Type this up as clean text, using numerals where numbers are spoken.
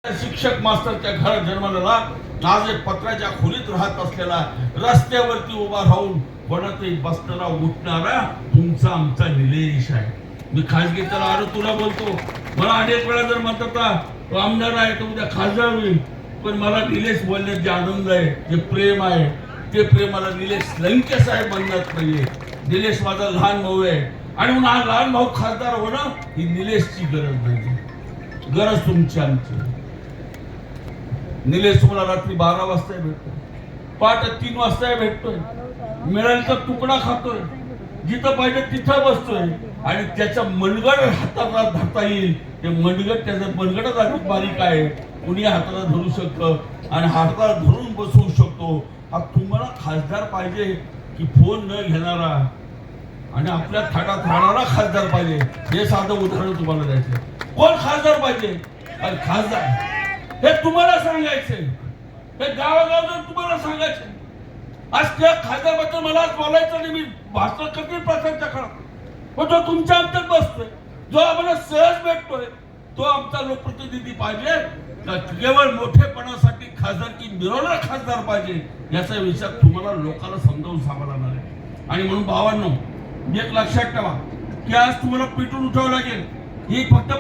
शिक्षक मास्तरच्या घरात जन्मलेला, आज एक पत्राच्या खोलीत राहत असलेला, रस्त्यावरती उभा राहून कोणातही बसणारा उठणारा तुमचा आमचा निलेश आहे. मी खासगी त्याला अरे तुला बोलतो, मला अनेक वेळा जर म्हणतात तो आमदार आहे तो उद्या खासदार होईल, पण मला निलेश बोलण्यात जे आनंद आहे, जे प्रेम आहे, ते प्रेम मला निलेश लंके साहेब म्हणत नाहीये. निलेश माझा लहान भाऊ आहे आणि म्हणून हा लहान भाऊ खासदार होणं ही निलेशची गरज नाही, गरज तुमची आमची. निलेश तुम्हाला रात्री 12 वाजता भेटतोय, पहाटे 3 वाजता भेटतोय, मिळेल तर तुकडा खातोय, जिथं पाहिजे तिथं बसतोय आणि त्याचा मनगड हाताला धरता येईल. ते मनगड, त्याचं मनगडच अधिक बारीक आहे, कुणी हाताला धरू शकतं आणि हाताला धरून बसवू शकतो. हा तुम्हाला खासदार पाहिजे की फोन न घेणारा आणि आपल्या थाटात राहणारा खासदार पाहिजे? हे साधं उदाहरण तुम्हाला द्यायचं. कोण खासदार पाहिजे? खासदार हे तुम्हाला सांगायचंय, हे गावागाव तुम्हाला सांगायचंय. आज त्या खासदारबद्दल मला आज बोलायचं नाही, मी भाषण कधी प्रसारच्या काळात, पण तो तुमच्या आमच्यात बसतोय, जो आम्हाला सहज भेटतोय, तो आमचा लोकप्रतिनिधी पाहिजे का केवळ मोठेपणासाठी खासदारकी मिळवणारा खासदार पाहिजे? याचा विचार तुम्हाला लोकांना समजावून सांगायला लागणार आहे. आणि म्हणून भावांनो, एक लक्षात ठेवा की आज तुम्हाला पेटून उठावं लागेल. ही फक्त